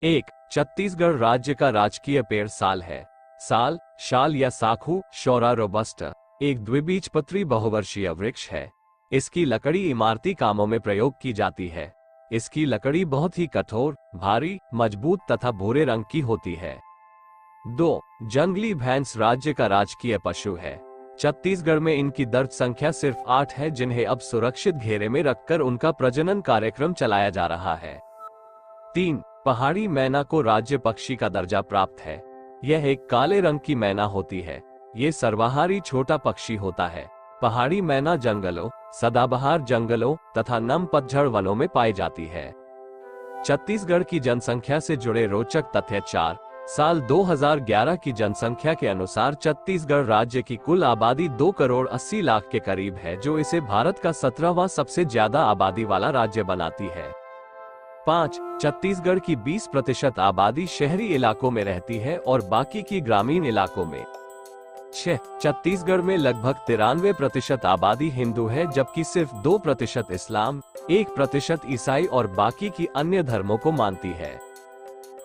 एक, छत्तीसगढ़ राज्य का राजकीय पेड़ साल है। साल, शाल या साखू, शौरा रोबस्टा, एक द्विबीजपत्री बहुवर्षीय वृक्ष है। इसकी लकड़ी इमारती कामों में प्रयोग की जाती है। इसकी लकड़ी बहुत ही कठोर, भारी, मजबूत तथा भूरे रंग की होती है। 2, जंगली भैंस राज्य का राजकीय पशु है। छत्तीसगढ़ में इनकी दर्ज संख्या सिर्फ 8 है, जिन्हें अब सुरक्षित घेरे में रखकर उनका प्रजनन कार्यक्रम चलाया जा रहा है। 3, पहाड़ी मैना को राज्य पक्षी का दर्जा प्राप्त है। यह एक काले रंग की मैना होती है। ये सर्वाहारी छोटा पक्षी होता है। पहाड़ी मैना जंगलों, सदाबहार जंगलों तथा नम पतझड़ वनों में पाई जाती है। छत्तीसगढ़ की जनसंख्या से जुड़े रोचक तथ्य। 4, साल 2011 की जनसंख्या के अनुसार छत्तीसगढ़ राज्य की कुल आबादी 2 करोड़ 80 लाख के करीब है, जो इसे भारत का 17वां सबसे ज्यादा आबादी वाला राज्य बनाती है। 5, छत्तीसगढ़ की 20% आबादी शहरी इलाकों में रहती है और बाकी की ग्रामीण इलाकों में। 6, छत्तीसगढ़ में लगभग 93% आबादी हिंदू है, जबकि सिर्फ 2% इस्लाम, 1% ईसाई और बाकी की अन्य धर्मों को मानती है।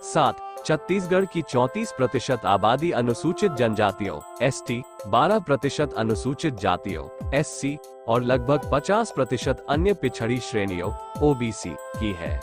7, छत्तीसगढ़ की 34% आबादी अनुसूचित जनजातियों (ST), 12% अनुसूचित जातियों (SC) और लगभग 50% अन्य पिछड़ी श्रेणियों (OBC) की है।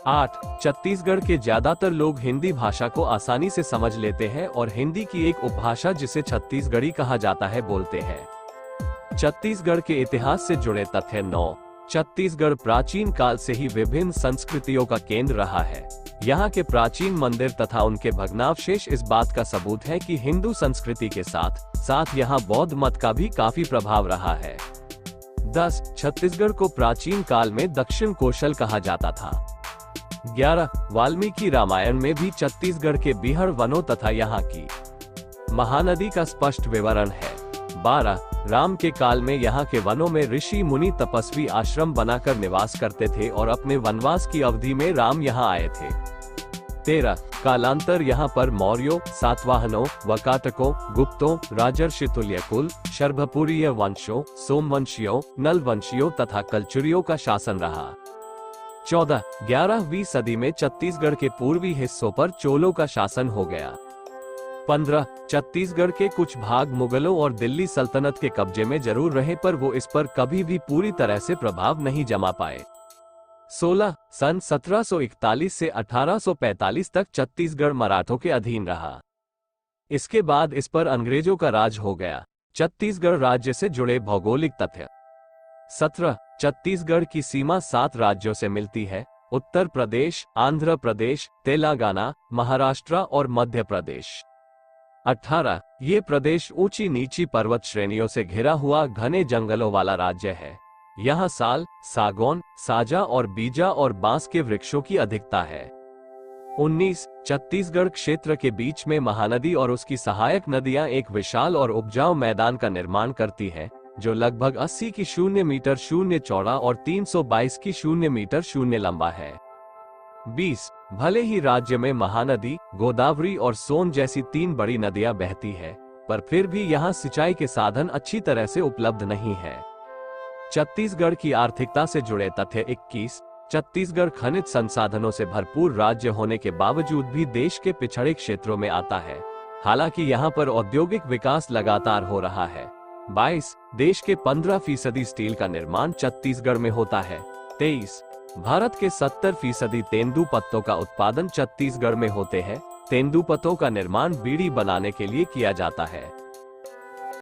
8, छत्तीसगढ़ के ज्यादातर लोग हिंदी भाषा को आसानी से समझ लेते हैं और हिंदी की एक उपभाषा जिसे छत्तीसगढ़ी कहा जाता है बोलते हैं। छत्तीसगढ़ के इतिहास से जुड़े तथ्य। 9, छत्तीसगढ़ प्राचीन काल से ही विभिन्न संस्कृतियों का केंद्र रहा है। यहाँ के प्राचीन मंदिर तथा उनके भग्नावशेष इस बात का सबूत है कि हिंदू संस्कृति के साथ साथ यहाँ बौद्ध मत का भी काफी प्रभाव रहा है। 10, छत्तीसगढ़ को प्राचीन काल में दक्षिण कोशल कहा जाता था। 11, वाल्मीकि रामायण में भी छत्तीसगढ़ के बिहड़ वनों तथा यहाँ की महानदी का स्पष्ट विवरण है। 12, राम के काल में यहाँ के वनों में ऋषि मुनि तपस्वी आश्रम बनाकर निवास करते थे और अपने वनवास की अवधि में राम यहाँ आए थे। 13, कालांतर यहाँ पर मौर्यों, सातवाहनों, वकाटकों, गुप्तों, राजर्षि तुल्यकुल, शर्भपुरीय वंशों, सोमवंशियों, नलवंशियों तथा कलचुरियों का शासन रहा। 14, 11वीं सदी में छत्तीसगढ़ के पूर्वी हिस्सों पर चोलों का शासन हो गया। 15, छत्तीसगढ़ के कुछ भाग मुगलों और दिल्ली सल्तनत के कब्जे में जरूर रहे, पर वो इस पर कभी भी पूरी तरह से प्रभाव नहीं जमा पाए। 16, सन 1741 से 1845 तक छत्तीसगढ़ मराठों के अधीन रहा। इसके बाद इस पर अंग्रेजों का राज हो गया। छत्तीसगढ़ राज्य से जुड़े भौगोलिक तथ्य। 17, छत्तीसगढ़ की सीमा 7 राज्यों से मिलती है: उत्तर प्रदेश, आंध्र प्रदेश, तेलंगाना, महाराष्ट्र और मध्य प्रदेश। 18, ये प्रदेश ऊंची नीची पर्वत श्रेणियों से घिरा हुआ घने जंगलों वाला राज्य है। यहाँ साल, सागौन, साजा और बीजा और बांस के वृक्षों की अधिकता है। 19, छत्तीसगढ़ क्षेत्र के बीच में महानदी और उसकी सहायक नदियां एक विशाल और उपजाऊ मैदान का निर्माण करती हैं, जो लगभग 80 की 0 मीटर 0 चौड़ा और 322 की 0 मीटर 0 लंबा है। 20, भले ही राज्य में महानदी, गोदावरी और सोन जैसी 3 बड़ी नदियां बहती है, पर फिर भी यहाँ सिंचाई के साधन अच्छी तरह से उपलब्ध नहीं है। छत्तीसगढ़ की आर्थिकता से जुड़े तथ्य। 21, छत्तीसगढ़ खनिज संसाधनों से भरपूर राज्य होने के बावजूद भी देश के पिछड़े क्षेत्रों में आता है, हालांकि यहाँ पर औद्योगिक विकास लगातार हो रहा है। 22, देश के 15% स्टील का निर्माण छत्तीसगढ़ में होता है। 23, भारत के 70% तेंदुपत्तों का उत्पादन छत्तीसगढ़ में होते हैं। तेंदुपत्तों का निर्माण बीड़ी बनाने के लिए किया जाता है।